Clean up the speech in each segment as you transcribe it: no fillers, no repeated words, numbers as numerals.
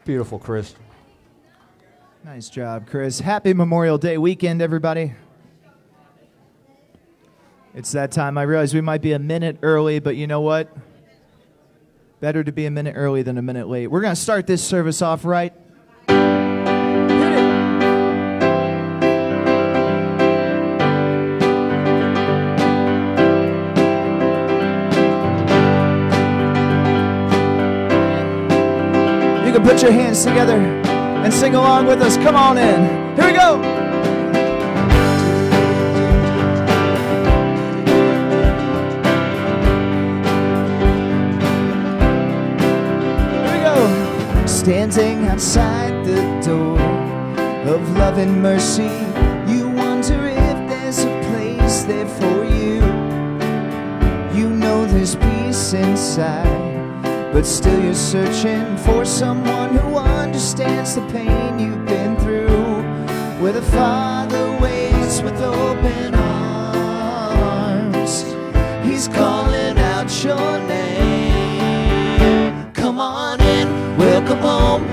Beautiful, Chris. Nice job, Chris. Happy Memorial Day weekend, everybody. It's that time. I realize we might be a minute early, but you know what? Better to be a minute early than a minute late. We're going to start this service off right. You can put your hands together and sing along with us. Come on in. Here we go. Here we go. Standing outside the door of love and mercy, you wonder if there's a place there for you. You know there's peace inside, but still you're searching for someone who understands the pain you've been through, where the Father waits with open arms. He's calling out your name. Come on in, welcome home.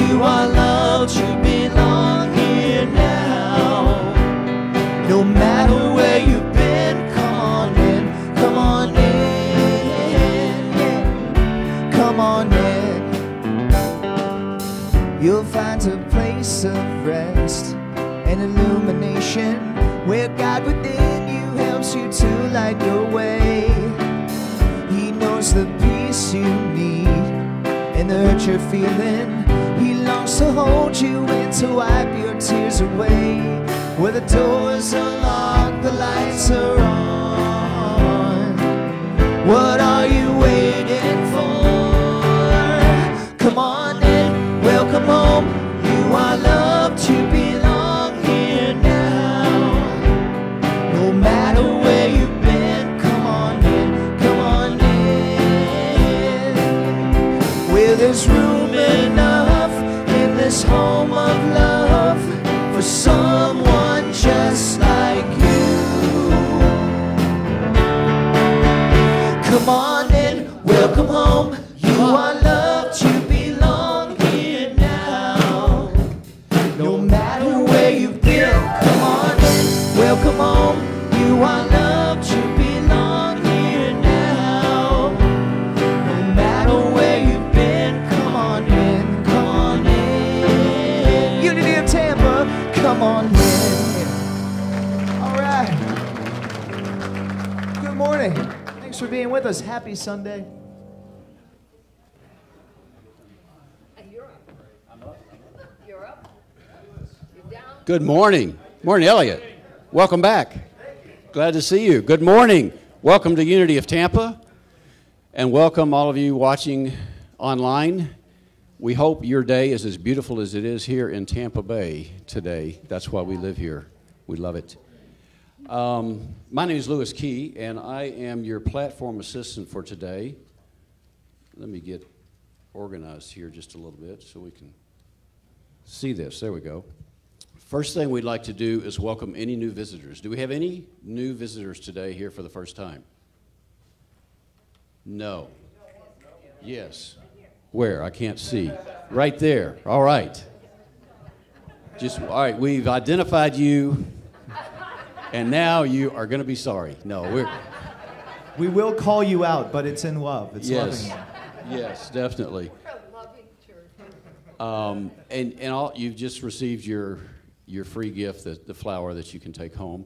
You are loved, you belong here now. No matter where you've been, come on in, come on in. Come on in. You'll find a place of rest and illumination, where God within you helps you to light your way. He knows the peace you need and the hurt you're feeling. He longs to hold you and to wipe your tears away. Where the doors are locked, the lights are on. What are you waiting for? Come on in, welcome home. You are loved, you belong here now. No matter where you've been, come on in, come on in. Where there's room enough in this home of love for someone just like you. Come on in, welcome home. You are loved, you belong here now. No matter where you've been, come on in, welcome home. You are loved, you belong here now. No matter where you've been, come on in, come on in. Unity of Tampa, come on in. All right. Good morning. Thanks for being with us. Happy Sunday. Good morning. Morning, Elliot. Welcome back. Glad to see you. Good morning. Welcome to Unity of Tampa, and welcome all of you watching online. We hope your day is as beautiful as it is here in Tampa Bay today. That's why we live here. We love it. My name is Lewis Key, and I am your platform assistant for today. Let me get organized here just a little bit so we can see this. There we go. First thing we'd like to do is welcome any new visitors. Do we have any new visitors today here for the first time? No. Yes. Where? I can't see. Right there. All right. All right, we've identified you, and now you are going to be sorry. No, we will call you out, but it's in love. It's yes. loving. Yes, definitely. And you've just received your free gift, the flower that you can take home.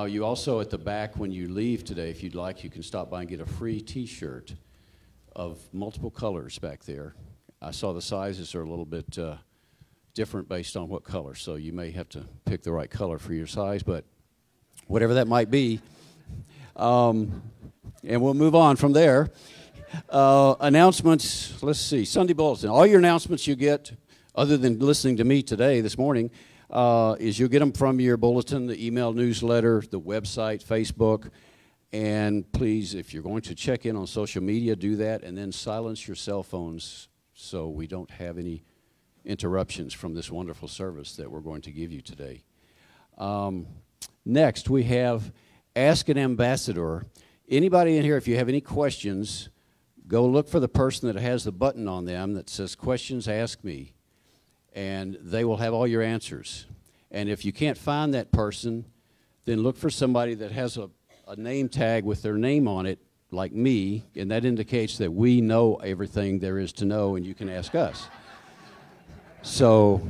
You also, at the back, when you leave today, if you'd like, you can stop by and get a free T-shirt of multiple colors back there. I saw the sizes are a little bit different based on what color, so you may have to pick the right color for your size, but whatever that might be. And we'll move on from there. Announcements, let's see, Sunday Bulletin. All your announcements you get, other than listening to me today, this morning, is you'll get them from your bulletin, the email newsletter, the website, Facebook. And please, if you're going to check in on social media, do that, and then silence your cell phones so we don't have any interruptions from this wonderful service that we're going to give you today. Next, we have Ask an Ambassador. Anybody in here, if you have any questions, go look for the person that has the button on them that says, Questions, Ask Me. and they will have all your answers. And if you can't find that person, then look for somebody that has a name tag with their name on it, like me, and that indicates that we know everything there is to know, and you can ask us. So,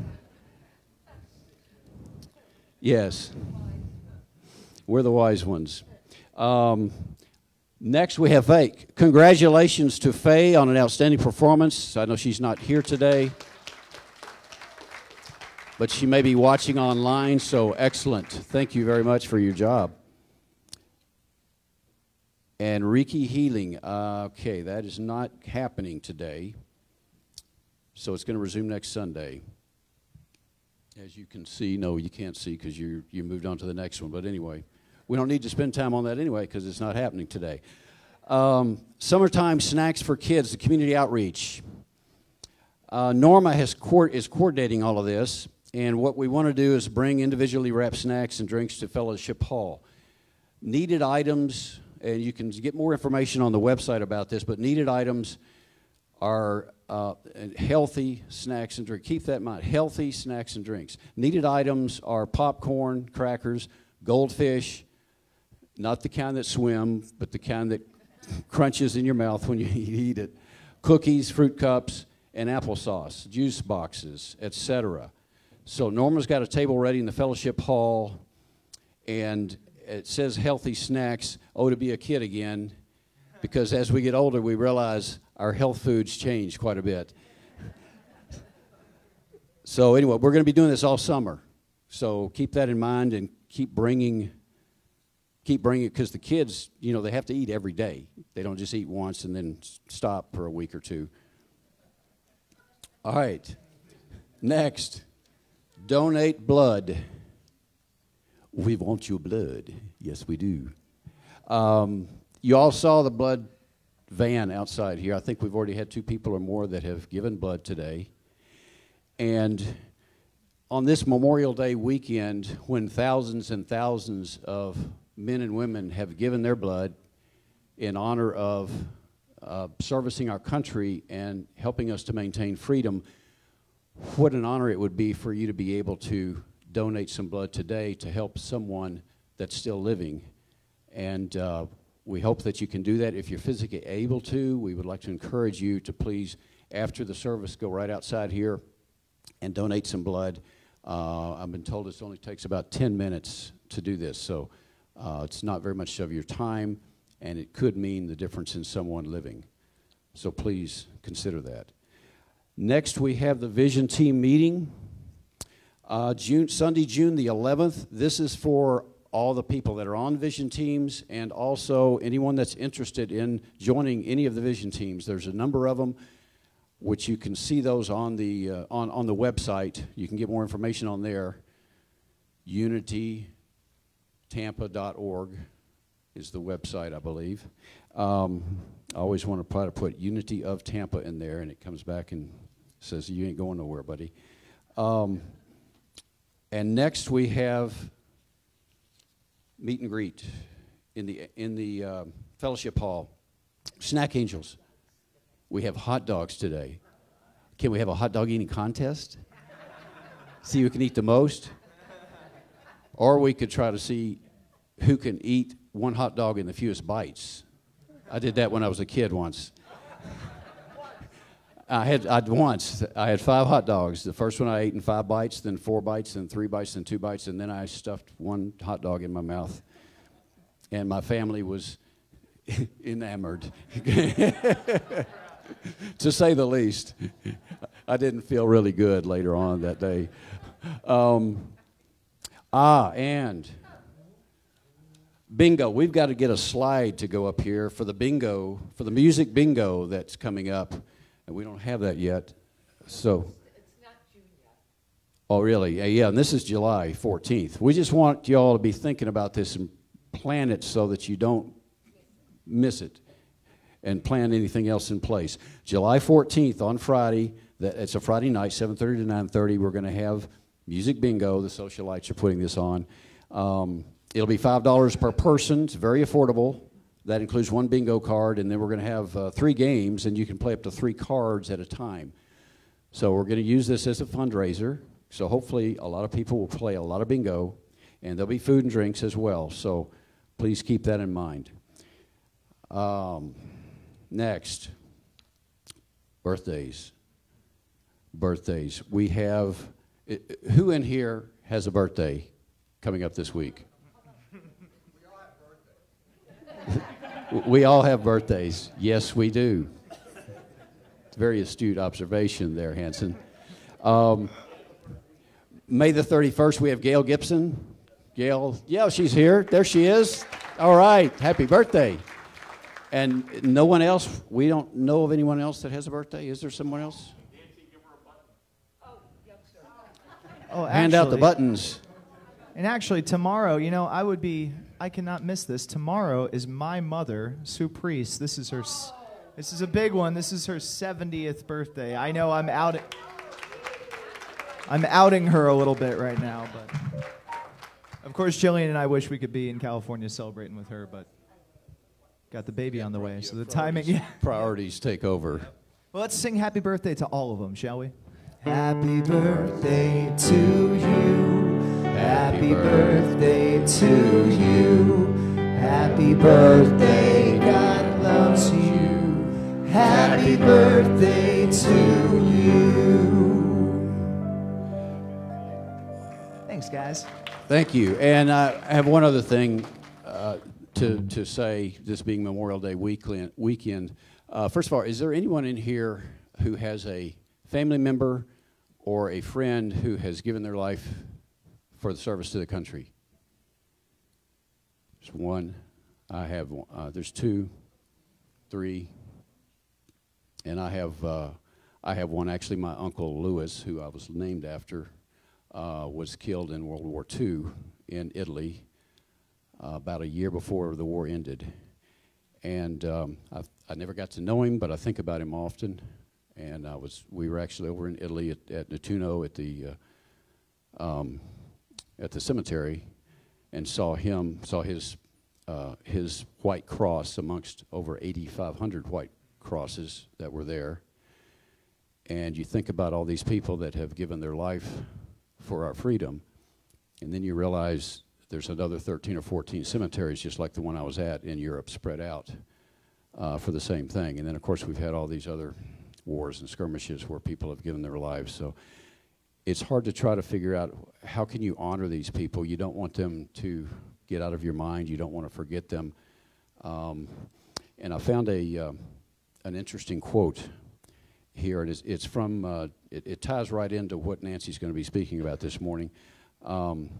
yes, we're the wise ones. Next, we have Faye. Congratulations to Faye on an outstanding performance. I know she's not here today, but she may be watching online, so excellent. Thank you very much for your job. And Reiki Healing, okay, that is not happening today, so it's going to resume next Sunday. As you can see, no, you can't see because you moved on to the next one, but anyway, we don't need to spend time on that anyway because it's not happening today. Summertime Snacks for Kids, the community outreach. Norma is coordinating all of this, and what we want to do is bring individually wrapped snacks and drinks to Fellowship Hall. Needed items, and you can get more information on the website about this, but needed items are healthy snacks and drinks. Keep that in mind, healthy snacks and drinks. Needed items are popcorn, crackers, goldfish, not the kind that swim, but the kind that crunches in your mouth when you eat it, cookies, fruit cups, and applesauce, juice boxes, etc. So Norma's got a table ready in the Fellowship Hall, and it says healthy snacks. Oh, to be a kid again, because as we get older, we realize our health foods change quite a bit. So anyway, we're going to be doing this all summer. So keep that in mind and keep bringing it, because the kids, you know, they have to eat every day. They don't just eat once and then stop for a week or two. All right. Next, donate blood. We want your blood. Yes, we do. You all saw the blood van outside here. I think we've already had 2 people or more that have given blood today. And on this Memorial Day weekend, when thousands and thousands of men and women have given their blood in honor of servicing our country and helping us to maintain freedom, what an honor it would be for you to be able to donate some blood today to help someone that's still living. And we hope that you can do that. If you're physically able to, we would like to encourage you to please, after the service, go right outside here and donate some blood. I've been told this only takes about 10 minutes to do this, so it's not very much of your time, and it could mean the difference in someone living. So please consider that. Next, we have the Vision Team meeting. Sunday, June the 11th. This is for all the people that are on Vision Teams and also anyone that's interested in joining any of the Vision Teams. There's a number of them, which you can see those on the website. You can get more information on there. unitytampa.org is the website, I believe. I always want to try to put Unity of Tampa in there, and it comes back and says, you ain't going nowhere, buddy. And next we have meet and greet in the Fellowship Hall. Snack Angels. We have hot dogs today. Can we have a hot dog eating contest? See who can eat the most? Or we could try to see who can eat one hot dog in the fewest bites. I did that when I was a kid once. I had 5 hot dogs. The first one I ate in 5 bites, then 4 bites, then 3 bites, then 2 bites, and then I stuffed 1 hot dog in my mouth. And my family was enamored, to say the least. I didn't feel really good later on that day. And bingo. We've got to get a slide to go up here for the bingo, for the music bingo that's coming up. And we don't have that yet. So. It's not June yet. Oh, really? Yeah, and this is July 14th. We just want you all to be thinking about this and plan it so that you don't miss it and plan anything else in place. July 14th on Friday, it's a Friday night, 7:30 to 9:30. We're going to have music bingo. The socialites are putting this on. It'll be $5 per person. It's very affordable. That includes 1 bingo card, and then we're going to have 3 games, and you can play up to 3 cards at a time. So we're going to use this as a fundraiser. So hopefully a lot of people will play a lot of bingo, and there'll be food and drinks as well. So please keep that in mind. Next, birthdays. Birthdays. We have, who in here has a birthday coming up this week? We all have birthdays. Yes, we do. It's a very astute observation there, Hanson. May the 31st, we have Gail Gibson. Gail, yeah, she's here. There she is. All right, happy birthday. And no one else, we don't know of anyone else that has a birthday. Is there someone else? Oh, hand out the buttons. And actually, tomorrow, you know, I cannot miss this. Tomorrow is my mother, Sue Priest. This is a big one. This is her 70th birthday. I know I'm outing her a little bit right now, but of course, Jillian and I wish we could be in California celebrating with her, but got the baby on the way, so the timing. Yeah. Priorities take over. Well, let's sing happy birthday to all of them, shall we? Happy birthday to you. Happy birthday to you. Happy birthday, God loves you. Happy birthday to you. Thanks, guys. Thank you. And I have one other thing to say, this being Memorial Day weekend. First of all, is there anyone in here who has a family member or a friend who has given their life for the service to the country? There's one. I have there's two, three, and I have one. Actually, my uncle Louis, who I was named after, was killed in World War II in Italy about a year before the war ended. And I never got to know him, but I think about him often. And we were actually over in Italy at Nettuno at the cemetery, and saw his white cross amongst over 8,500 white crosses that were there. And you think about all these people that have given their life for our freedom, and then you realize there's another 13 or 14 cemeteries just like the one I was at in Europe spread out for the same thing. And then of course we've had all these other wars and skirmishes where people have given their lives. So it's hard to try to figure out how can you honor these people. You don't want them to get out of your mind. You don't want to forget them. And I found an interesting quote here. It's from, it ties right into what Nancy's going to be speaking about this morning.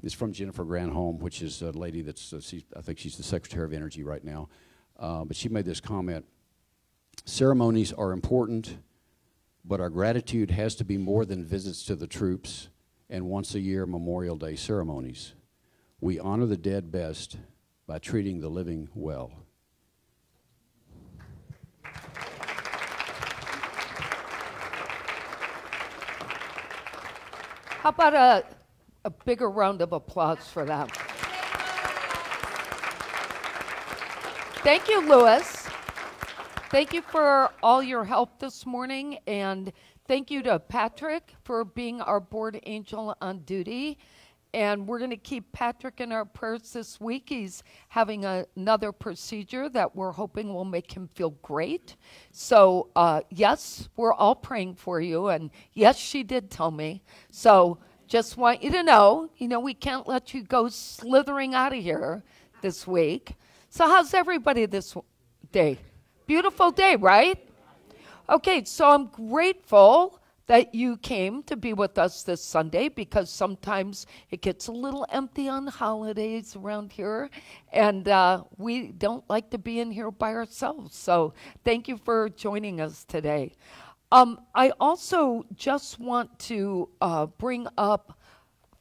It's from Jennifer Granholm, which is a lady that's, I think she's the Secretary of Energy right now. But she made this comment: ceremonies are important, but our gratitude has to be more than visits to the troops and once a year Memorial Day ceremonies. We honor the dead best by treating the living well. How about a bigger round of applause for that? Thank you, Louis. Thank you for all your help this morning, and thank you to Patrick for being our board angel on duty. And we're going to keep Patrick in our prayers this week. He's having another procedure that we're hoping will make him feel great. So, yes, we're all praying for you. And yes, she did tell me. So just want you to know, we can't let you go slithering out of here this week. So how's everybody this day? Beautiful day, right? Okay, so I'm grateful that you came to be with us this Sunday, because sometimes it gets a little empty on holidays around here, and we don't like to be in here by ourselves. So thank you for joining us today. I also just want to bring up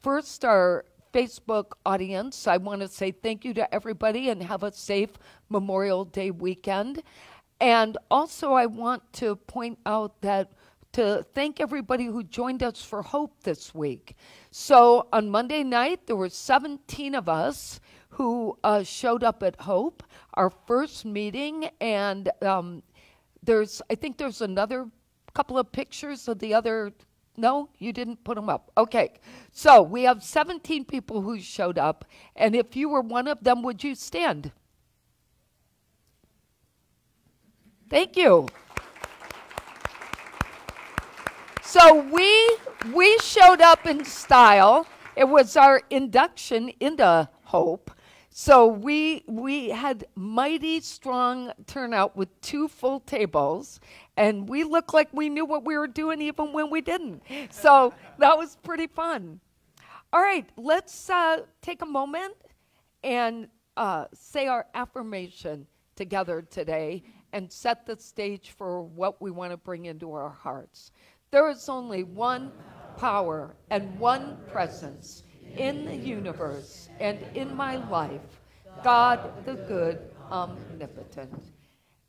first our Facebook audience. I want to say thank you to everybody and have a safe Memorial Day weekend. And also I want to point out that to thank everybody who joined us for Hope this week. So on Monday night, there were 17 of us who showed up at Hope, our first meeting, and I think there's another couple of pictures of the other? No, you didn't put them up. Okay. So we have 17 people who showed up. And if you were one of them, would you stand? Thank you. So we showed up in style. It was our induction into Hope. So we had mighty strong turnout with 2 full tables, and we looked like we knew what we were doing even when we didn't. So that was pretty fun. All right, let's take a moment and say our affirmation together today and set the stage for what we want to bring into our hearts. There is only one power and one presence in the universe and in my life, God the good, omnipotent.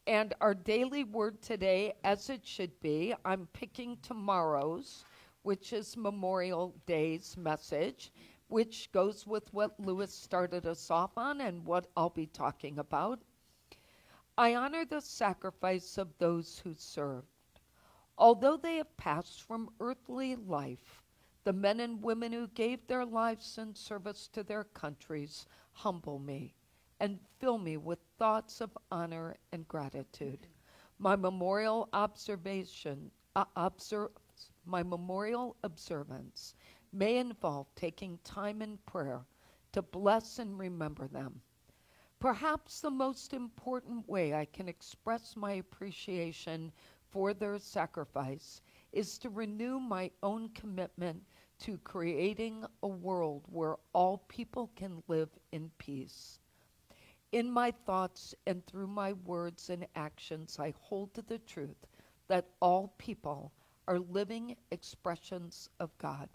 And our daily word today, as it should be, I'm picking tomorrow's, which is Memorial Day's message, which goes with what Lewis started us off on and what I'll be talking about. I honor the sacrifice of those who served. Although they have passed from earthly life, the men and women who gave their lives in service to their countries humble me and fill me with thoughts of honor and gratitude. My memorial observance may involve taking time in prayer to bless and remember them. Perhaps the most important way I can express my appreciation for their sacrifice is to renew my own commitment to creating a world where all people can live in peace. In my thoughts and through my words and actions, I hold to the truth that all people are living expressions of God.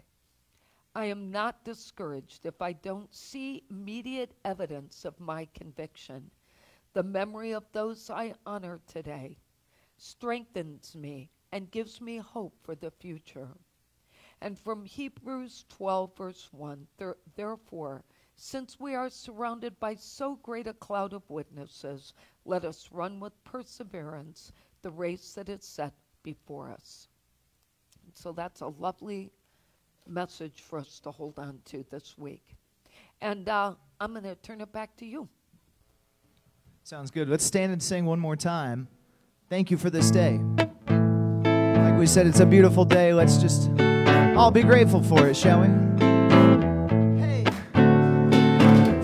I am not discouraged if I don't see immediate evidence of my conviction. The memory of those I honor today strengthens me and gives me hope for the future. And from Hebrews 12, verse 1, therefore, since we are surrounded by so great a cloud of witnesses, let us run with perseverance the race that is set before us. And so that's a lovely message for us to hold on to this week. And I'm going to turn it back to you. Sounds good. Let's stand and sing one more time. Thank you for this day. Like we said, it's a beautiful day. Let's just all be grateful for it, shall we? Hey.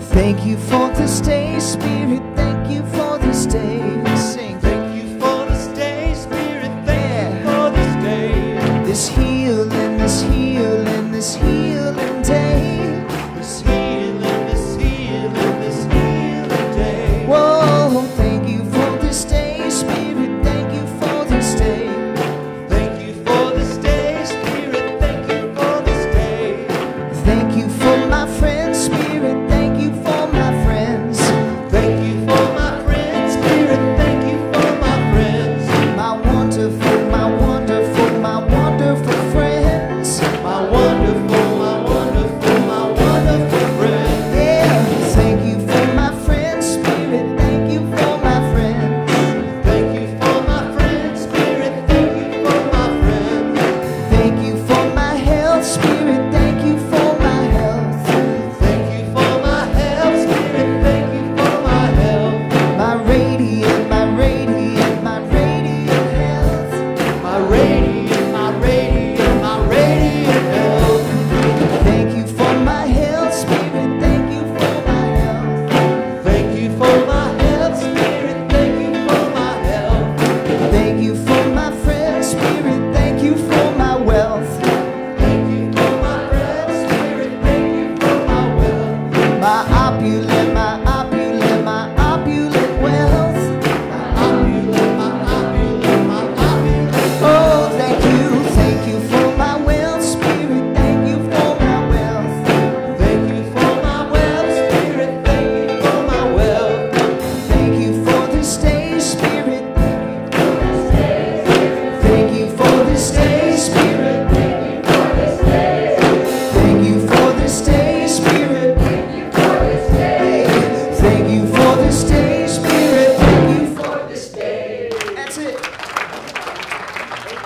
Thank you for this day, Spirit. Thank you for this day. Sing. Thank you for this day, Spirit. Thank you for this day. This healing, this healing, this healing day. This healing, this healing, this healing day. Whoa, thank you for this day, Spirit. Thank you for this day. Thank you for this day, Spirit. Thank you for this day. Thank you for my friends, Spirit. Thank you for my friends. Thank you for my friends, Spirit.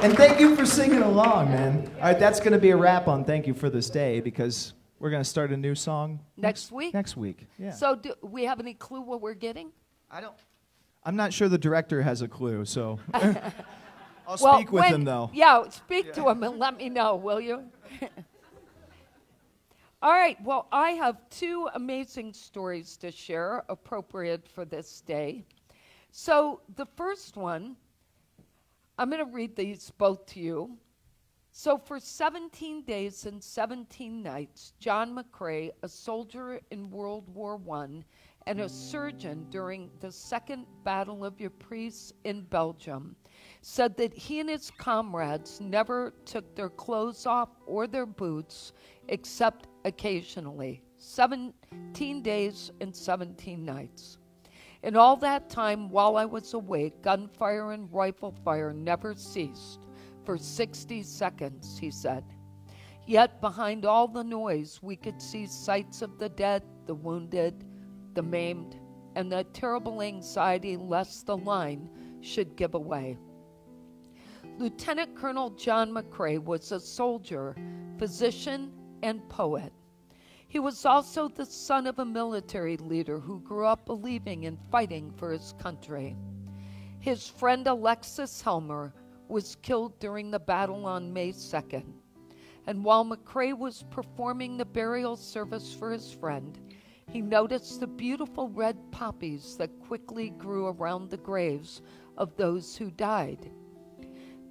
And thank you for singing along, man. All right, that's going to be a wrap on Thank You for This Day, because we're going to start a new song Next week? Next week, yeah. So do we have any clue what we're getting? I'm not sure the director has a clue, so I'll Well, speak with him, though. Yeah, speak to him and let me know, will you? All right, well, I have two amazing stories to share appropriate for this day. So the first one, I'm going to read these both to you. So for 17 days and 17 nights, John McCrae, a soldier in World War I and a surgeon during the Second Battle of Ypres in Belgium, said that he and his comrades never took their clothes off or their boots except occasionally. 17 days and 17 nights. In all that time, while I was awake, gunfire and rifle fire never ceased for 60 seconds, he said. Yet behind all the noise, we could see sights of the dead, the wounded, the maimed, and the terrible anxiety lest the line should give away. Lieutenant Colonel John McCrae was a soldier, physician, and poet. He was also the son of a military leader who grew up believing in fighting for his country. His friend Alexis Helmer was killed during the battle on May 2nd. And while McCrae was performing the burial service for his friend, he noticed the beautiful red poppies that quickly grew around the graves of those who died.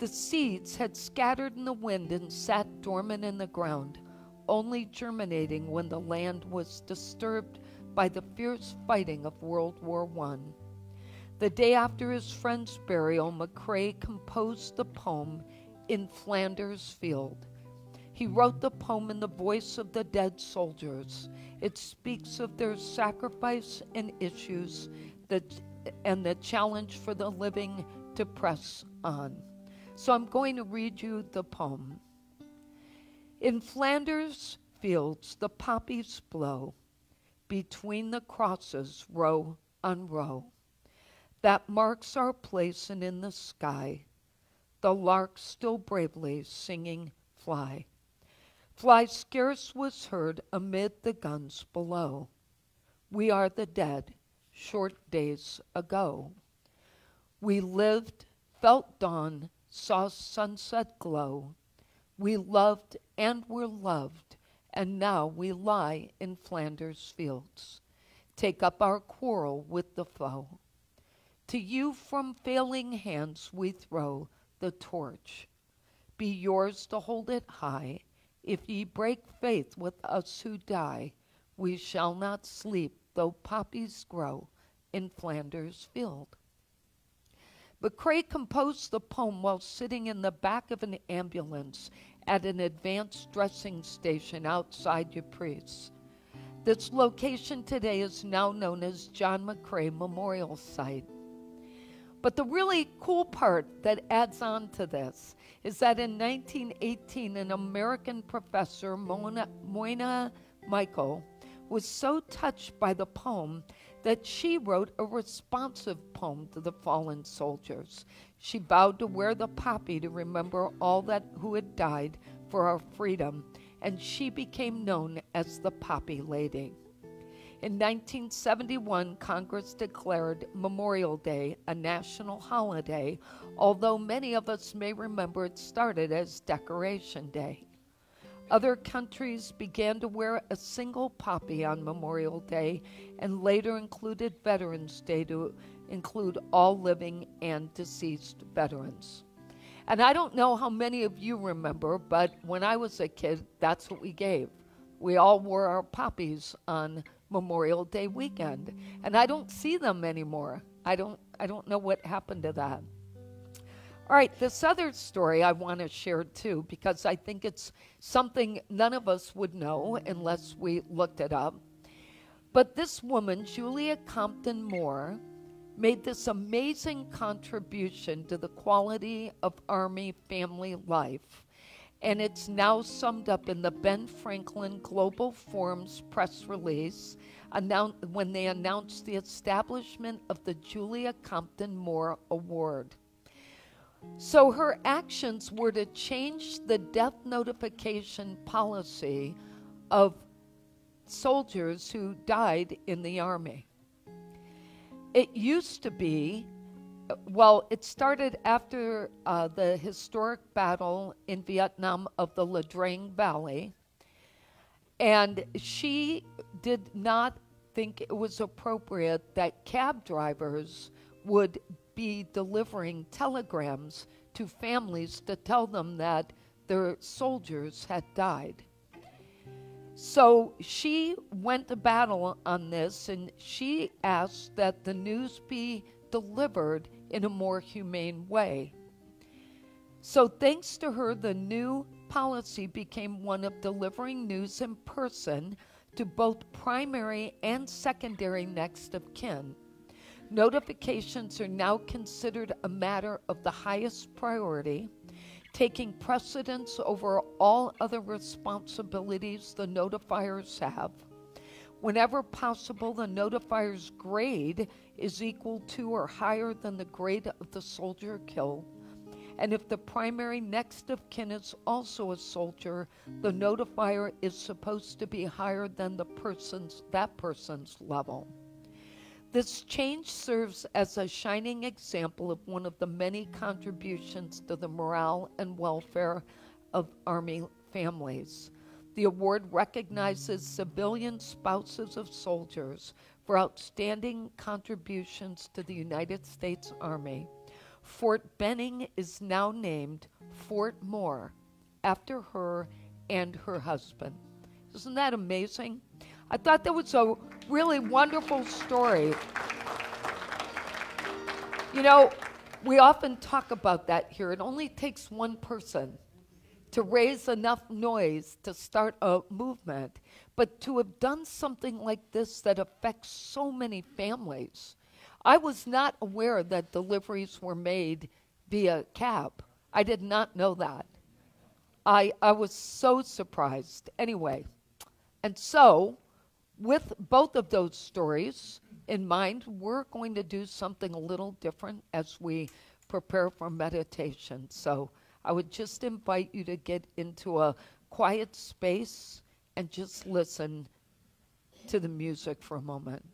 The seeds had scattered in the wind and sat dormant in the ground, only germinating when the land was disturbed by the fierce fighting of World War I. The day after his friend's burial, McCrae composed the poem In Flanders Field. He wrote the poem in the voice of the dead soldiers. It speaks of their sacrifice and issues and the challenge for the living to press on. So I'm going to read you the poem. In Flanders fields the poppies blow, between the crosses row on row. That marks our place, and in the sky the larks still bravely singing fly. Fly scarce was heard amid the guns below. We are the dead, short days ago. We lived, felt dawn, saw sunset glow. We loved and were loved, and now we lie in Flanders fields. Take up our quarrel with the foe. To you from failing hands we throw the torch. Be yours to hold it high. If ye break faith with us who die, we shall not sleep, though poppies grow in Flanders field. McCrae composed the poem while sitting in the back of an ambulance at an advanced dressing station outside Ypres. This location today is now known as John McCrae Memorial Site. But the really cool part that adds on to this is that in 1918, an American professor, Moina Michael, was so touched by the poem that she wrote a responsive poem to the fallen soldiers. She vowed to wear the poppy to remember all that who had died for our freedom, and she became known as the Poppy Lady. In 1971, Congress declared Memorial Day a national holiday, although many of us may remember it started as Decoration Day. Other countries began to wear a single poppy on Memorial Day and later included Veterans Day to include all living and deceased veterans. And I don't know how many of you remember, but when I was a kid, that's what we gave. We all wore our poppies on Memorial Day weekend, and I don't see them anymore. I don't know what happened to that. All right, this other story I want to share too, because I think it's something none of us would know unless we looked it up. But this woman, Julia Compton Moore, made this amazing contribution to the quality of Army family life. And it's now summed up in the Ben Franklin Global Forum's press release when they announced the establishment of the Julia Compton Moore Award. So her actions were to change the death notification policy of soldiers who died in the Army. It used to be, well, it started after the historic battle in Vietnam of the La Drang Valley, and she did not think it was appropriate that cab drivers would be delivering telegrams to families to tell them that their soldiers had died. So she went to battle on this, and she asked that the news be delivered in a more humane way. So thanks to her, the new policy became one of delivering news in person to both primary and secondary next of kin. Notifications are now considered a matter of the highest priority, taking precedence over all other responsibilities the notifiers have. Whenever possible, the notifier's grade is equal to or higher than the grade of the soldier killed. And if the primary next of kin is also a soldier, the notifier is supposed to be higher than that person's level. This change serves as a shining example of one of the many contributions to the morale and welfare of Army families. The award recognizes civilian spouses of soldiers for outstanding contributions to the United States Army. Fort Benning is now named Fort Moore after her and her husband. Isn't that amazing? I thought that was a really wonderful story. You know, we often talk about that here. It only takes one person to raise enough noise to start a movement, but to have done something like this that affects so many families. I was not aware that deliveries were made via cab. I did not know that. I was so surprised. Anyway, and so with both of those stories in mind, we're going to do something a little different as we prepare for meditation. So I would just invite you to get into a quiet space and just listen to the music for a moment.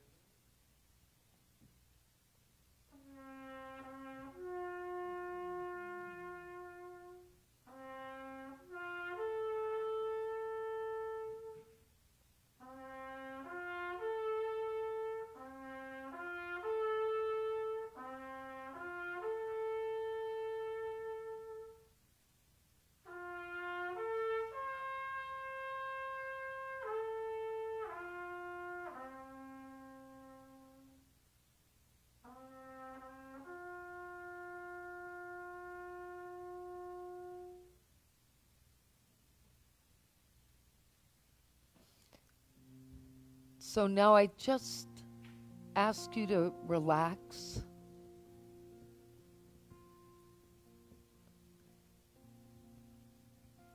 So now I just ask you to relax.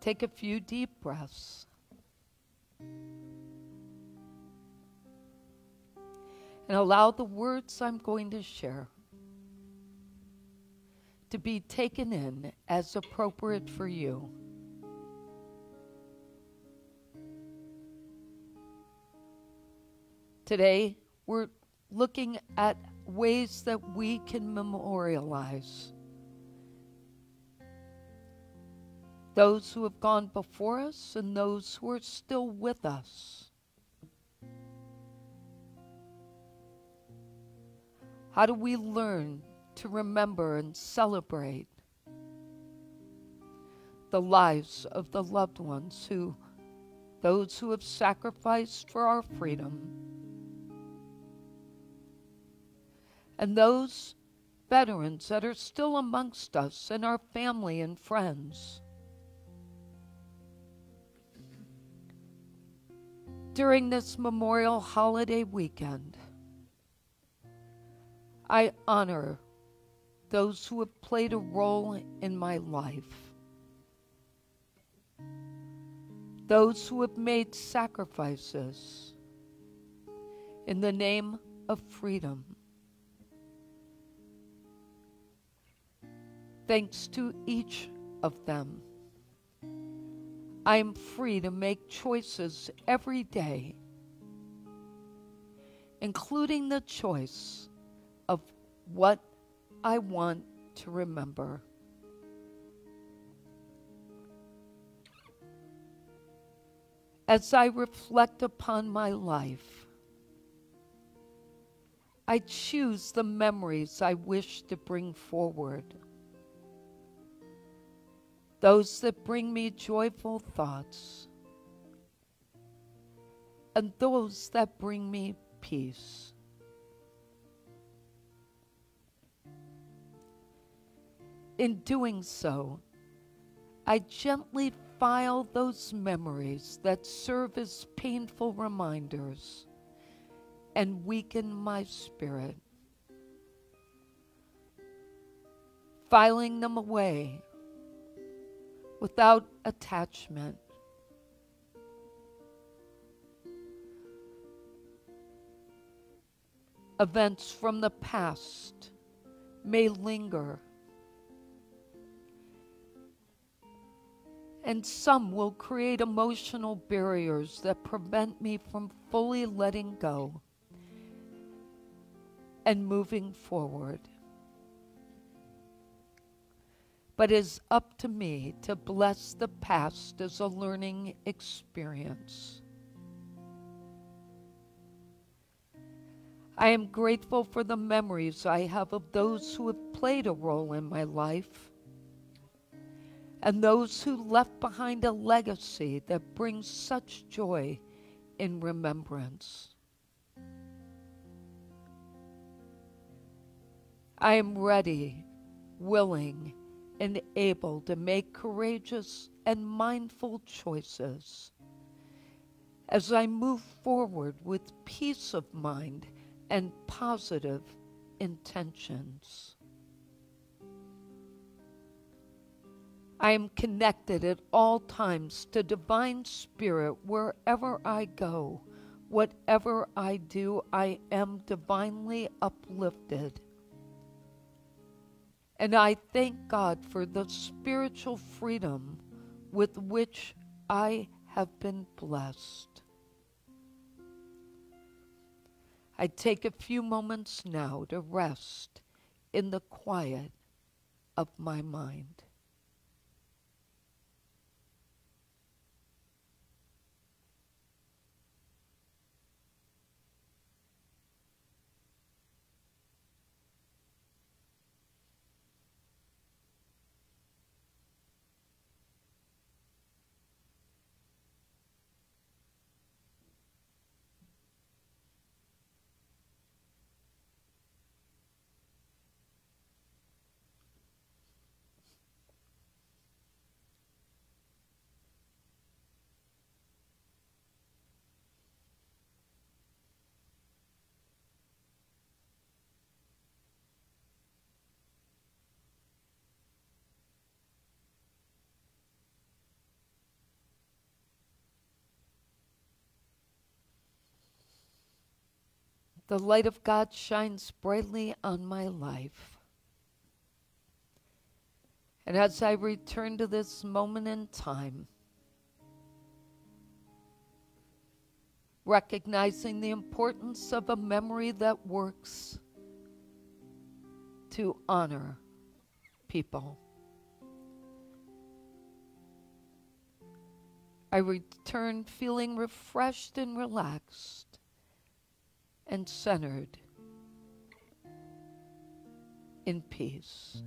Take a few deep breaths. And allow the words I'm going to share to be taken in as appropriate for you. Today, we're looking at ways that we can memorialize those who have gone before us and those who are still with us. How do we learn to remember and celebrate the lives of the loved ones those who have sacrificed for our freedom? And those veterans that are still amongst us and our family and friends. During this Memorial Holiday weekend, I honor those who have played a role in my life, those who have made sacrifices in the name of freedom. Thanks to each of them, I am free to make choices every day, including the choice of what I want to remember. As I reflect upon my life, I choose the memories I wish to bring forward, those that bring me joyful thoughts, and those that bring me peace. In doing so, I gently file those memories that serve as painful reminders and weaken my spirit, filing them away without attachment. Events from the past may linger, and some will create emotional barriers that prevent me from fully letting go and moving forward. But it is up to me to bless the past as a learning experience. I am grateful for the memories I have of those who have played a role in my life, and those who left behind a legacy that brings such joy in remembrance. I am ready, willing, and able to make courageous and mindful choices as I move forward with peace of mind and positive intentions. I am connected at all times to divine spirit wherever I go. Whatever I do, I am divinely uplifted. And I thank God for the spiritual freedom with which I have been blessed. I take a few moments now to rest in the quiet of my mind. The light of God shines brightly on my life. And as I return to this moment in time, recognizing the importance of a memory that works to honor people, I return feeling refreshed and relaxed and centered in peace.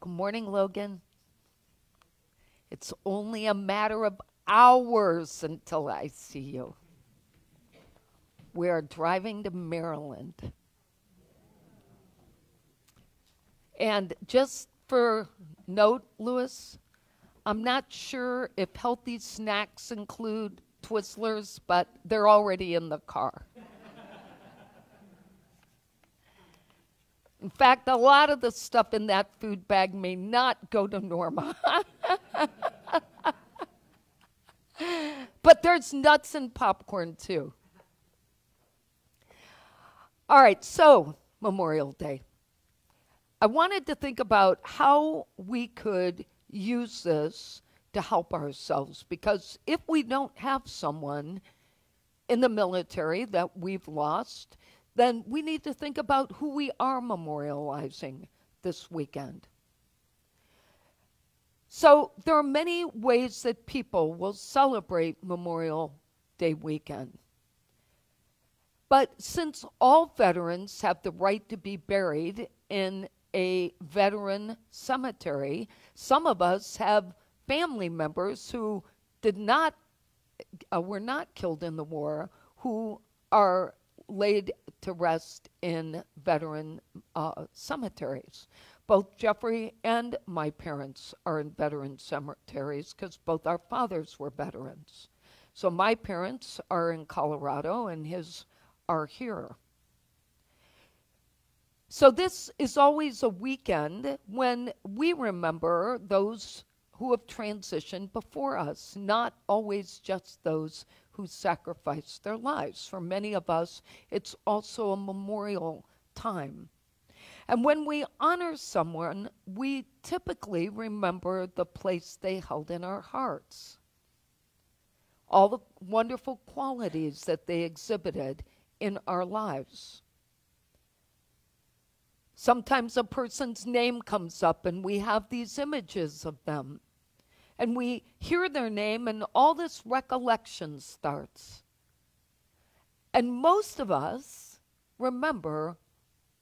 Good morning, Logan. It's only a matter of hours until I see you. We are driving to Maryland. And just for note, Louis, I'm not sure if healthy snacks include Twizzlers, but they're already in the car. In fact, a lot of the stuff in that food bag may not go to Norma. But there's nuts and popcorn too. All right, so Memorial Day. I wanted to think about how we could use this to help ourselves, because if we don't have someone in the military that we've lost, then we need to think about who we are memorializing this weekend. So there are many ways that people will celebrate Memorial Day weekend. But since all veterans have the right to be buried in a veteran cemetery, some of us have family members who were not killed in the war, who are laid to rest in veteran cemeteries. Both Jeffrey and my parents are in veteran cemeteries because both our fathers were veterans. So my parents are in Colorado and his are here. So this is always a weekend when we remember those who have transitioned before us, not always just those who sacrificed their lives. For many of us, it's also a memorial time. And when we honor someone, we typically remember the place they held in our hearts, all the wonderful qualities that they exhibited in our lives. Sometimes a person's name comes up and we have these images of them. And we hear their name and all this recollection starts. And most of us remember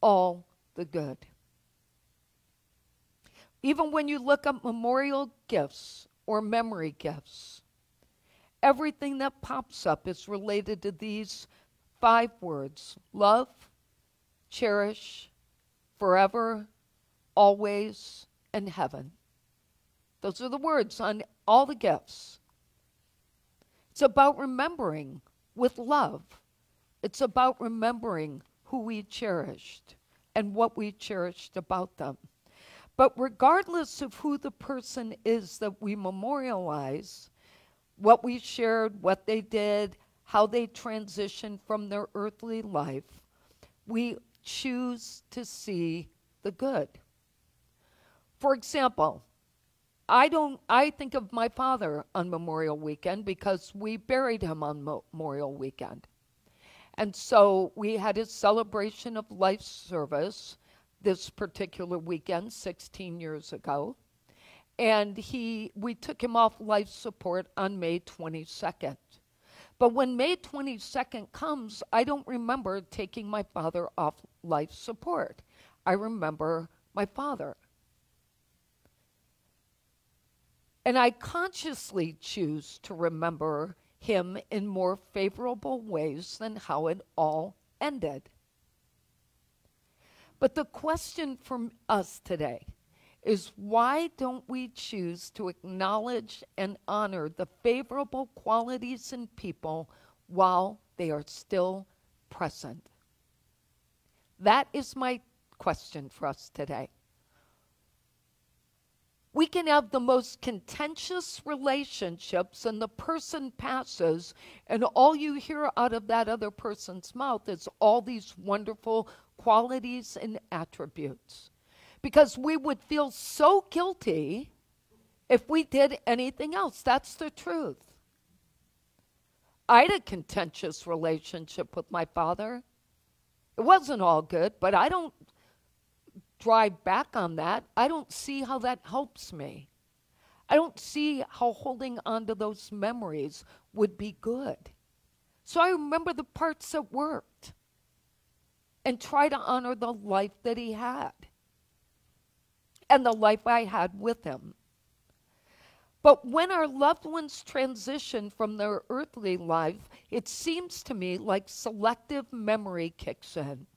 all the good. Even when you look up memorial gifts or memory gifts, everything that pops up is related to these 5 words: love, cherish, forever, always, and heaven. Those are the words on all the gifts. It's about remembering with love. It's about remembering who we cherished and what we cherished about them. But regardless of who the person is that we memorialize, what we shared, what they did, how they transitioned from their earthly life, we choose to see the good. For example, I think of my father on Memorial Weekend because we buried him on Memorial Weekend. And so we had his celebration of life service this particular weekend 16 years ago. And we took him off life support on May 22nd. But when May 22nd comes, I don't remember taking my father off life support. I remember my father. And I consciously choose to remember him in more favorable ways than how it all ended. But the question for us today is, why don't we choose to acknowledge and honor the favorable qualities in people while they are still present? That is my question for us today. We can have the most contentious relationships and the person passes and all you hear out of that other person's mouth is all these wonderful qualities and attributes. Because we would feel so guilty if we did anything else. That's the truth. I had a contentious relationship with my father. It wasn't all good, but I don't drive back on that. I don't see how that helps me. I don't see how holding on to those memories would be good. So I remember the parts that worked and try to honor the life that he had and the life I had with him. But when our loved ones transition from their earthly life, it seems to me like selective memory kicks in.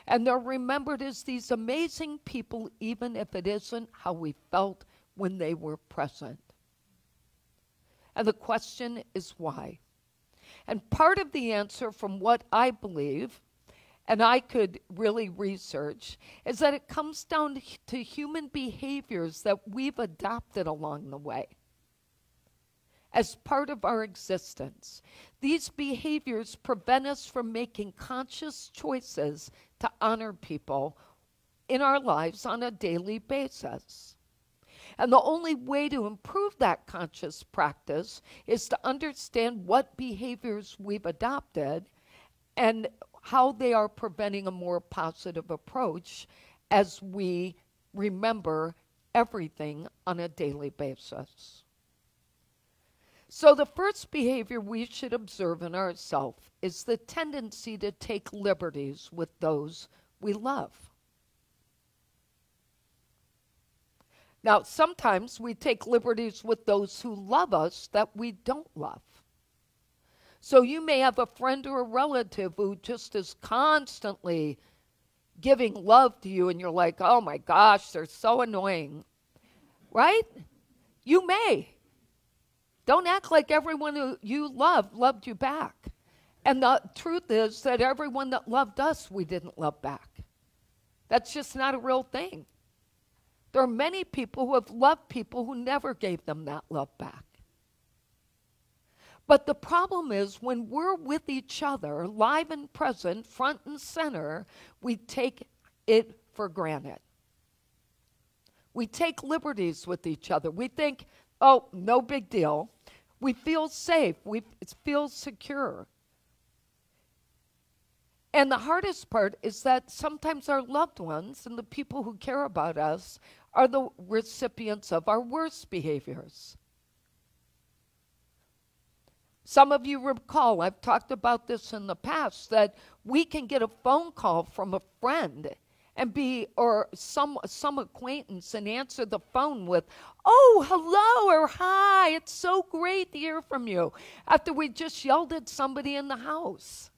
And they're remembered as these amazing people, even if it isn't how we felt when they were present. And the question is why? And part of the answer, from what I believe, and I could really research, is that it comes down to human behaviors that we've adopted along the way as part of our existence. These behaviors prevent us from making conscious choices to honor people in our lives on a daily basis. And the only way to improve that conscious practice is to understand what behaviors we've adopted and how they are preventing a more positive approach as we remember everything on a daily basis. So the first behavior we should observe in ourselves is the tendency to take liberties with those we love. Now, sometimes we take liberties with those who love us that we don't love. So you may have a friend or a relative who just is constantly giving love to you, and you're like, oh my gosh, they're so annoying. Right? You may. Don't act like everyone who you loved you back. And the truth is that everyone that loved us, we didn't love back. That's just not a real thing. There are many people who have loved people who never gave them that love back. But the problem is when we're with each other, live and present, front and center, we take it for granted. We take liberties with each other. We think, oh, no big deal. We feel safe. We feel secure. And the hardest part is that sometimes our loved ones and the people who care about us are the recipients of our worst behaviors. Some of you recall, I've talked about this in the past, that we can get a phone call from a friend and or some acquaintance and answer the phone with, oh, hello, or hi, it's so great to hear from you, after we just yelled at somebody in the house.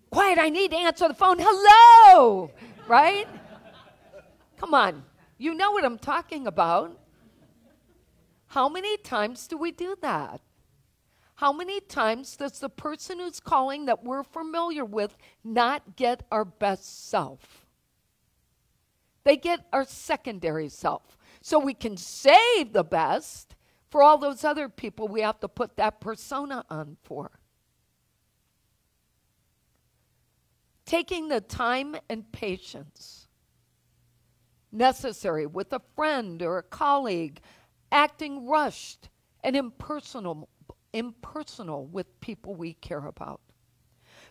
Quiet, I need to answer the phone. Hello, right? Come on, you know what I'm talking about. How many times do we do that? How many times does the person who's calling that we're familiar with not get our best self? They get our secondary self. So we can save the best for all those other people we have to put that persona on for. Taking the time and patience necessary with a friend or a colleague, acting rushed and impersonal with people we care about.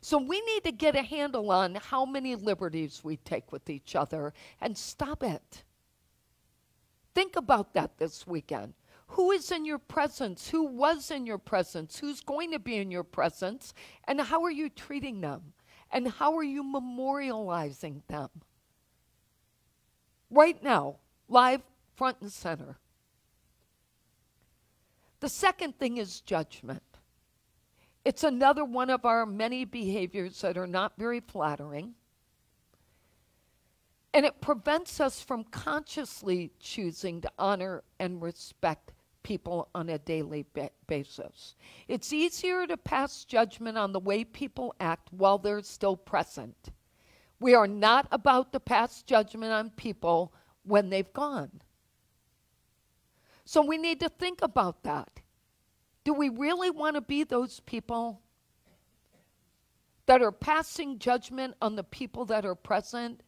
So we need to get a handle on how many liberties we take with each other and stop it. Think about that this weekend. Who is in your presence? Who was in your presence? Who's going to be in your presence? And how are you treating them? And how are you memorializing them? Right now, live, front and center. The second thing is judgment. It's another one of our many behaviors that are not very flattering. And it prevents us from consciously choosing to honor and respect people on a daily basis. It's easier to pass judgment on the way people act while they're still present. We are not about to pass judgment on people when they've gone. So we need to think about that. Do we really want to be those people that are passing judgment on the people that are present,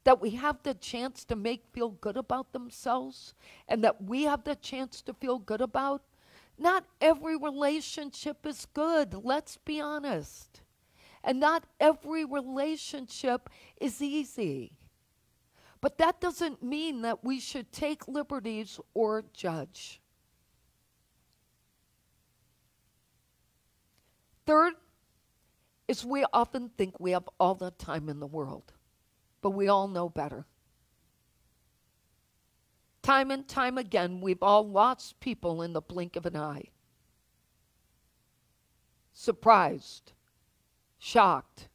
that we have the chance to make feel good about themselves, and that we have the chance to feel good about? Not every relationship is good, let's be honest. And not every relationship is easy. But that doesn't mean that we should take liberties or judge. Third is we often think we have all the time in the world, but we all know better. Time and time again, we've all lost people in the blink of an eye. Surprised, shocked.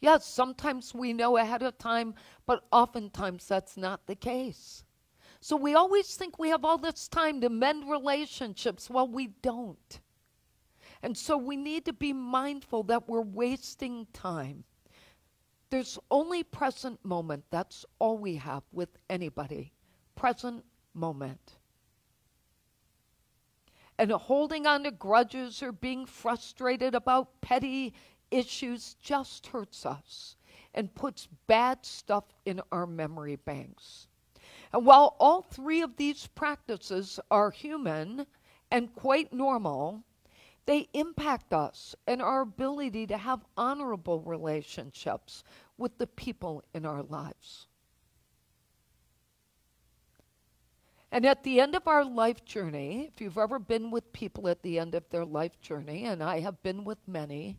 Yes, sometimes we know ahead of time, but oftentimes that's not the case. So we always think we have all this time to mend relationships. Well, we don't. And so we need to be mindful that we're wasting time. There's only present moment. That's all we have with anybody. Present moment. And holding on to grudges or being frustrated about petty issues just hurts us and puts bad stuff in our memory banks. And while all three of these practices are human and quite normal, they impact us and our ability to have honorable relationships with the people in our lives. And at the end of our life journey, if you've ever been with people at the end of their life journey, and I have been with many,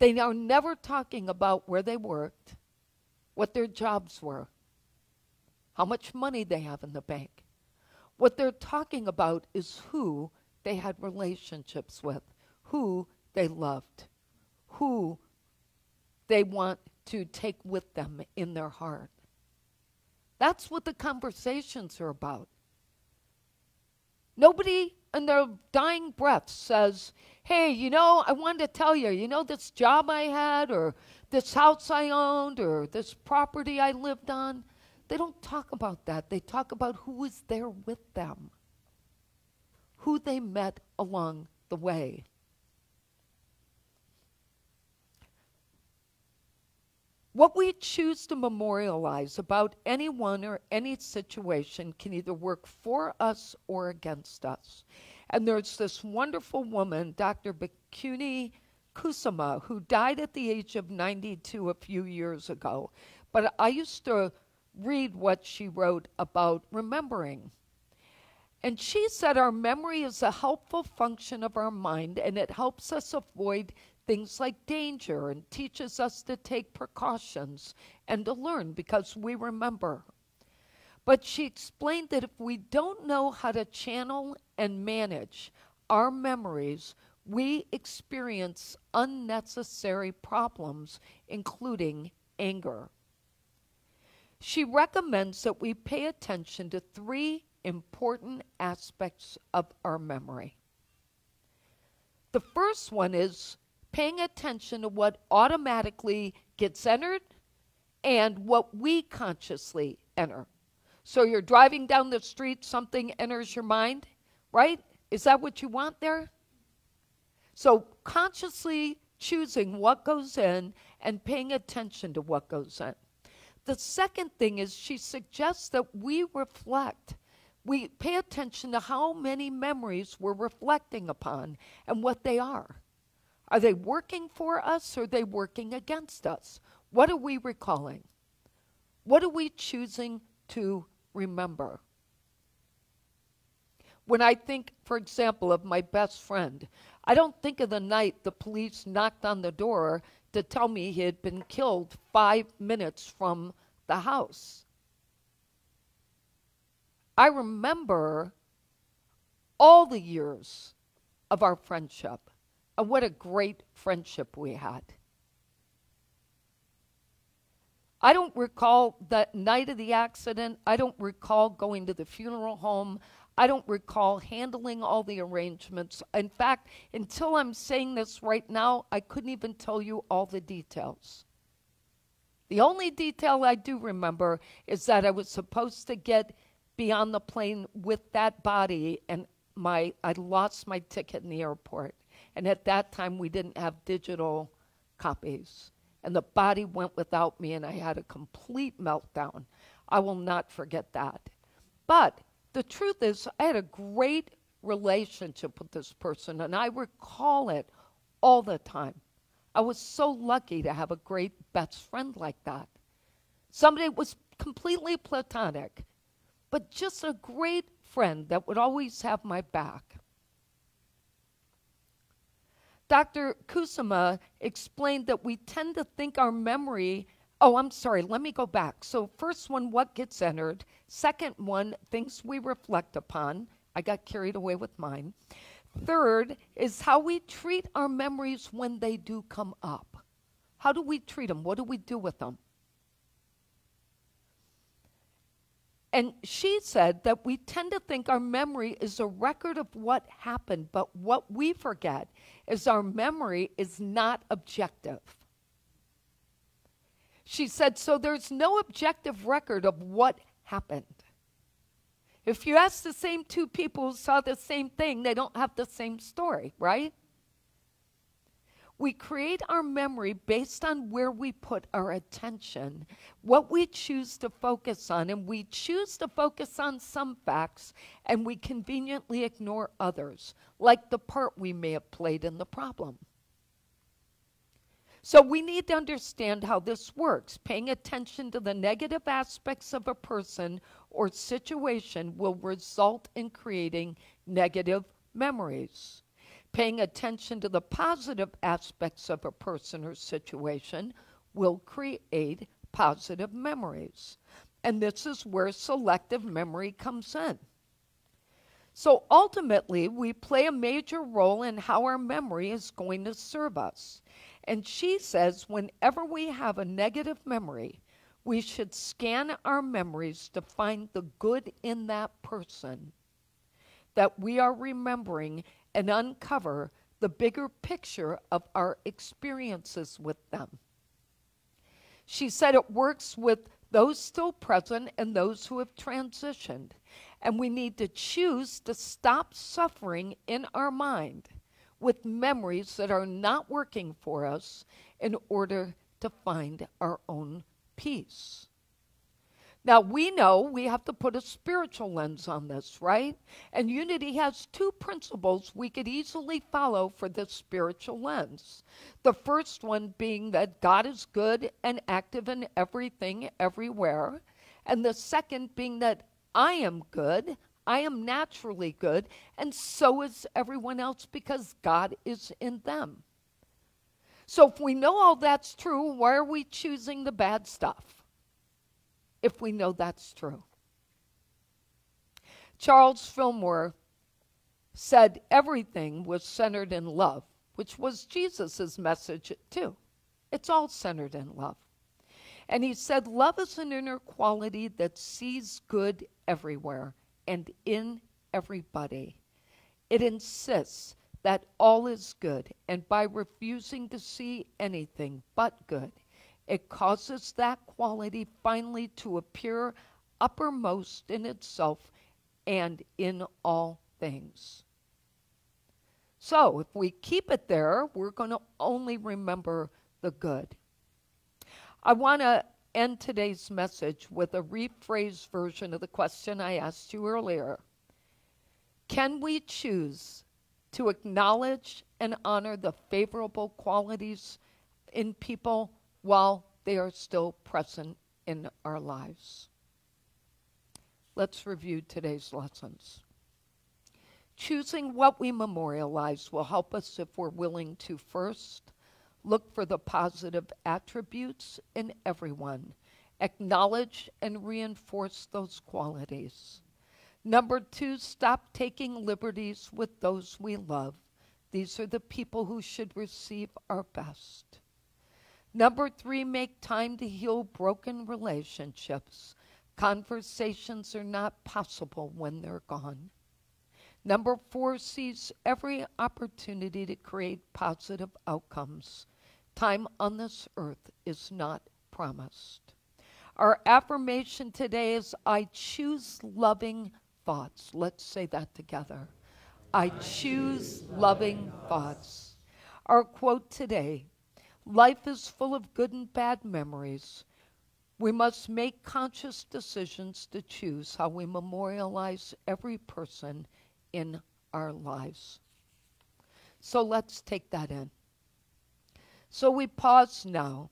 they are never talking about where they worked, what their jobs were, how much money they have in the bank. What they're talking about is who they had relationships with, who they loved, who they want to take with them in their heart. That's what the conversations are about. Nobody in their dying breath says, hey, I wanted to tell you, this job I had, or this house I owned, or this property I lived on. They don't talk about that. They talk about who was there with them, who they met along the way. What we choose to memorialize about anyone or any situation can either work for us or against us. And there's this wonderful woman, Dr. Bikuni Kusama, who died at the age of 92 a few years ago. But I used to read what she wrote about remembering. And she said our memory is a helpful function of our mind, and it helps us avoid things like danger and teaches us to take precautions and to learn because we remember. But she explained that if we don't know how to channel and manage our memories, we experience unnecessary problems, including anger. She recommends that we pay attention to three important aspects of our memory. The first one is paying attention to what automatically gets entered and what we consciously enter. So you're driving down the street, something enters your mind, right? Is that what you want there? So consciously choosing what goes in and paying attention to what goes in. The second thing is she suggests that we reflect. We pay attention to how many memories we're reflecting upon and what they are. Are they working for us or are they working against us? What are we recalling? What are we choosing to remember? When I think, for example, of my best friend, I don't think of the night the police knocked on the door to tell me he had been killed 5 minutes from the house. I remember all the years of our friendship and what a great friendship we had. I don't recall that night of the accident. I don't recall going to the funeral home. I don't recall handling all the arrangements. In fact, until I'm saying this right now, I couldn't even tell you all the details. The only detail I do remember is that I was supposed to get beyond the plane with that body, and I lost my ticket in the airport. And at that time, we didn't have digital copies. And the body went without me, and I had a complete meltdown. I will not forget that. But the truth is, I had a great relationship with this person, and I recall it all the time. I was so lucky to have a great best friend like that. Somebody that was completely platonic, but just a great friend that would always have my back. Dr. Kusama explained that we tend to think our memory, let me go back. So first one, what gets entered. Second one, things we reflect upon. I got carried away with mine. Third is how we treat our memories when they do come up. How do we treat them? What do we do with them? And she said that we tend to think our memory is a record of what happened, but what we forget is our memory is not objective. She said, so there's no objective record of what happened. If you ask the same two people who saw the same thing, they don't have the same story, right? We create our memory based on where we put our attention, what we choose to focus on, and we choose to focus on some facts, and we conveniently ignore others, like the part we may have played in the problem. So we need to understand how this works. Paying attention to the negative aspects of a person or situation will result in creating negative memories. Paying attention to the positive aspects of a person or situation will create positive memories. And this is where selective memory comes in. So ultimately, we play a major role in how our memory is going to serve us. And she says whenever we have a negative memory, we should scan our memories to find the good in that person that we are remembering and uncover the bigger picture of our experiences with them. She said it works with those still present and those who have transitioned. And we need to choose to stop suffering in our mind with memories that are not working for us in order to find our own peace. Now, we know we have to put a spiritual lens on this, right? And Unity has two principles we could easily follow for this spiritual lens. The first one being that God is good and active in everything, everywhere. And the second being that I am good, I am naturally good, and so is everyone else because God is in them. So if we know all that's true, why are we choosing the bad stuff? If we know that's true. Charles Fillmore said everything was centered in love, which was Jesus' message too. It's all centered in love. And he said, love is an inner quality that sees good everywhere and in everybody. It insists that all is good, and by refusing to see anything but good, it causes that quality finally to appear uppermost in itself and in all things. So if we keep it there, we're going to only remember the good. I want to end today's message with a rephrased version of the question I asked you earlier. Can we choose to acknowledge and honor the favorable qualities in people while they are still present in our lives? Let's review today's lessons. Choosing what we memorialize will help us if we're willing to first look for the positive attributes in everyone, acknowledge and reinforce those qualities. Number 2, stop taking liberties with those we love. These are the people who should receive our best. Number 3, make time to heal broken relationships. Conversations are not possible when they're gone. Number 4, seize every opportunity to create positive outcomes. Time on this earth is not promised. Our affirmation today is, I choose loving thoughts. Let's say that together. I choose loving thoughts. Our quote today, life is full of good and bad memories. We must make conscious decisions to choose how we memorialize every person in our lives. So let's take that in. So we pause now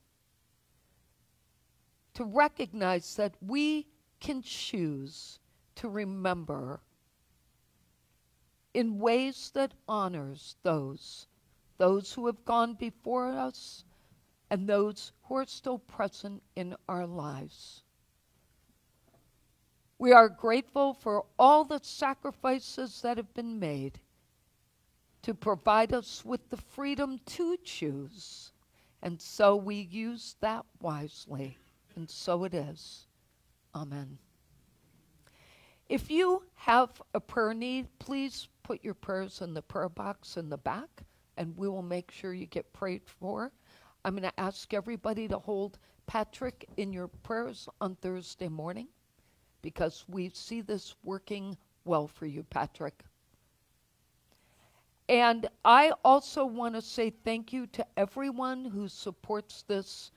to recognize that we can choose to remember in ways that honors those who have gone before us and those who are still present in our lives. We are grateful for all the sacrifices that have been made to provide us with the freedom to choose, and so we use that wisely, and so it is. Amen. If you have a prayer need, please put your prayers in the prayer box in the back, and we will make sure you get prayed for. I'm going to ask everybody to hold Patrick in your prayers on Thursday morning, because we see this working well for you, Patrick. And I also want to say thank you to everyone who supports this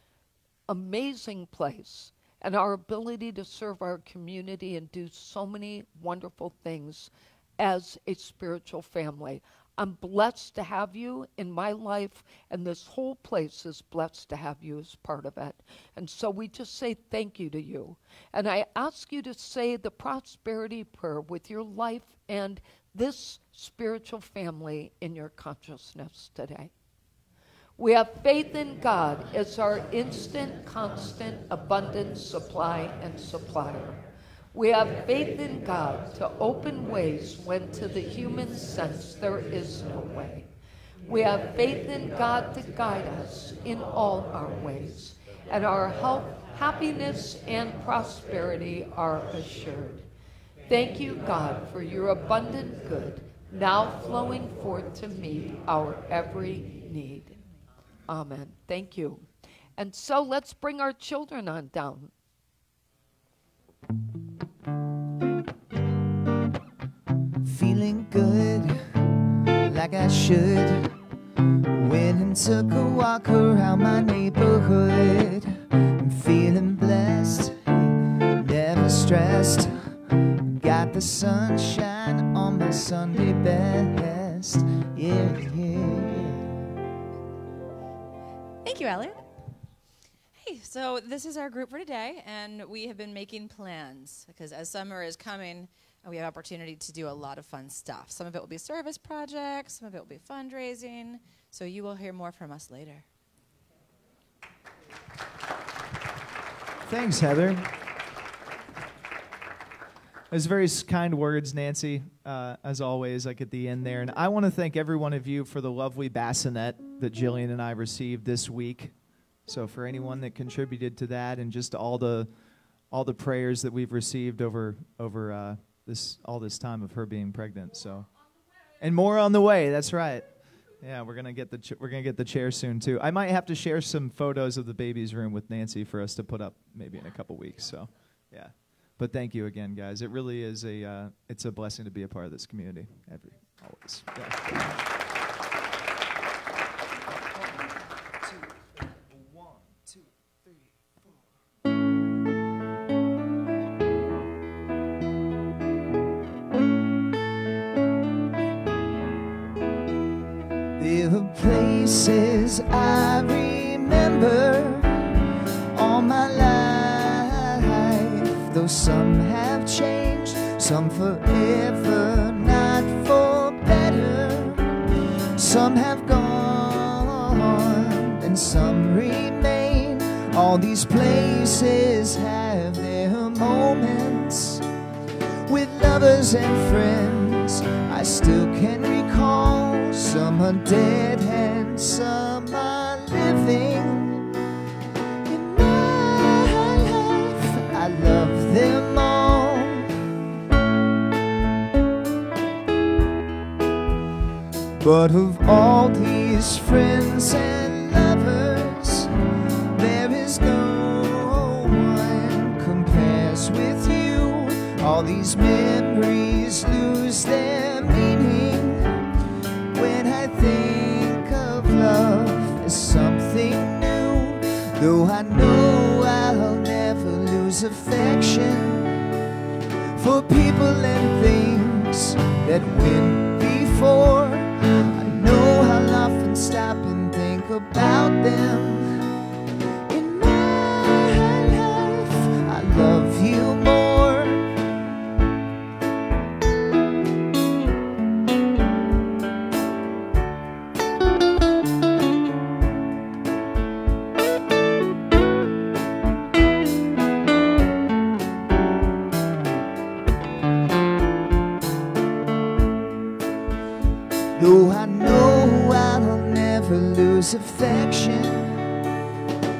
amazing place and our ability to serve our community and do so many wonderful things as a spiritual family. I'm blessed to have you in my life, and this whole place is blessed to have you as part of it. And so we just say thank you to you. And I ask you to say the prosperity prayer with your life and this spiritual family in your consciousness today. We have faith in God as our instant, constant, abundant supply and supplier. We have faith in God to open ways when to the human sense there is no way. We have faith in God to guide us in all our ways, and our health, happiness, and prosperity are assured. Thank you, God, for your abundant good, now flowing forth to meet our every need. Amen. Thank you. And so let's bring our children on down. Feeling good, like I should. Went and took a walk around my neighborhood. I'm feeling blessed, never stressed. Got the sunshine on my Sunday best. Yeah, yeah. Thank you, Elliot. Hey, so this is our group for today, and we have been making plans because as summer is coming, we have opportunity to do a lot of fun stuff. Some of it will be service projects, some of it will be fundraising, so you will hear more from us later. Thanks, Heather. Those very kind words, Nancy, as always, like at the end there. And I want to thank every one of you for the lovely bassinet that Jillian and I received this week. So for anyone that contributed to that, and just all the prayers that we've received over all this time of her being pregnant. So, and more on the way. That's right. Yeah, we're gonna get the chair soon too. I might have to share some photos of the baby's room with Nancy for us to put up maybe in a couple weeks. So, yeah. But thank you again, guys. It really is it's a blessing to be a part of this community. Always. Yeah. There are places I remember all my life, though some have changed, some forever, not for better. Some have gone and some remain. All these places have their moments with lovers and friends I still can recall. Some are dead and some are living. In my life, I love them all. But of all these friends and lovers, there is no one compares with you. All these memories lose their meaning when I think of love as something new. Though I know I'll never lose affection for people and things that went before, I know I'll often stop and think about them. In my life, I love you more. Though I know I'll never lose affection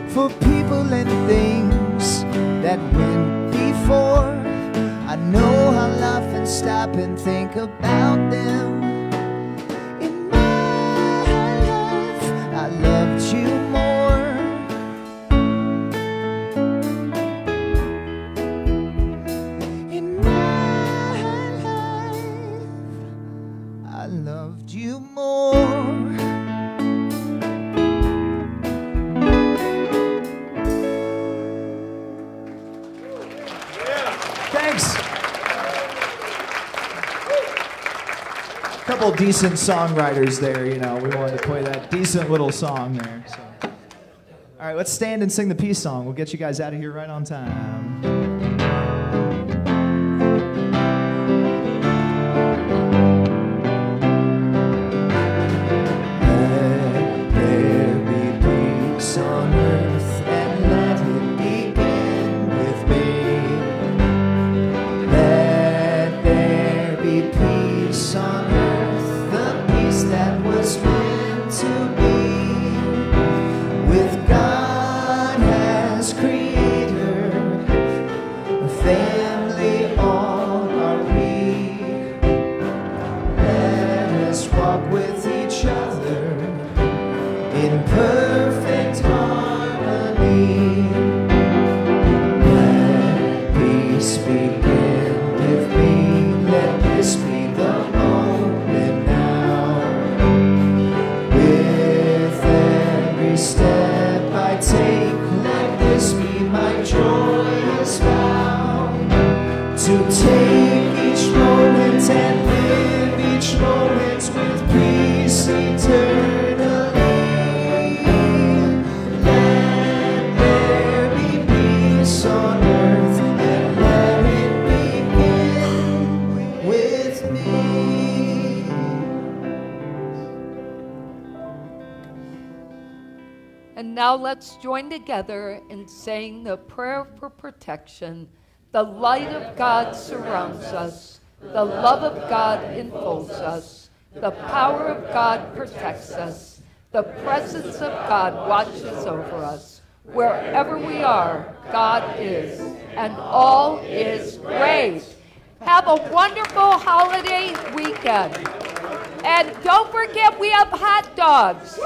for people and things that went before, I know I'll stop and think about them. In my life, I loved you more. In my life, I loved you more. Thanks. Couple decent songwriters there, you know. We wanted to play that decent little song there. So. All right, let's stand and sing the peace song. We'll get you guys out of here right on time. Let there be peace on earth and let it begin with me. Let there be peace on earth, the peace that was meant to be with God as creator. A family all are we. Let us walk with each other in perfect harmony. Let peace begin with me. Let this be the moment now. With every step I take, let this be my joyous vow. To take each moment and live each moment with peace eternally. Let there be peace on earth and let it begin with me. And now let's join together in saying the prayer for protection. The light of God surrounds us. The love of God enfolds us. The power of God protects us. The presence of God watches over us. Wherever we are, God is, and all is great. Have a wonderful holiday weekend. And don't forget, we have hot dogs.